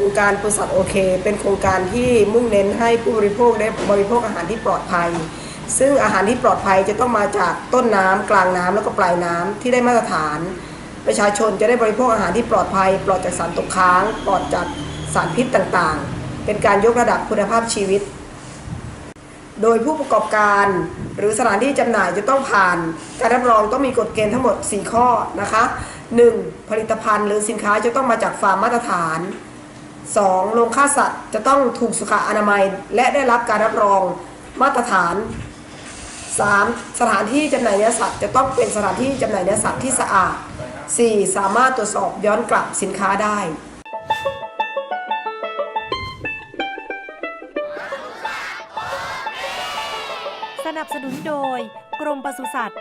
ครงการปศุสัตว์โอเคเป็นโครงการที่มุ่งเน้นให้ผู้บริโภคได้บริโภคอาหารที่ปลอดภัยซึ่งอาหารที่ปลอดภัยจะต้องมาจากต้นน้ำกลางน้ำแล้วก็ปลายน้ำที่ได้มาตรฐานประชาชนจะได้บริโภคอาหารที่ปลอดภัยปลอดจากสารตกค้างปลอดจากสารพิษต่างๆเป็นการยกระดับคุณภาพชีวิตโดยผู้ประกอบการหรือสถานที่จำหน่ายจะต้องผ่านการรับรองต้องมีกฎเกณฑ์ทั้งหมด4ข้อนะคะ 1. ผลิตภัณฑ์หรือสินค้าจะต้องมาจากฟาร์มมาตรฐาน 2. โรงฆ่าสัตว์จะต้องถูกสุขอนามัยและได้รับการรับรองมาตรฐาน 3. สถานที่จำหน่ายเนื้อสัตว์จะต้องเป็นสถานที่จำหน่ายเนื้อสัตว์ที่สะอาด 4. สามารถตรวจสอบย้อนกลับสินค้าได้สนับสนุนโดยกรมปศุสัตว์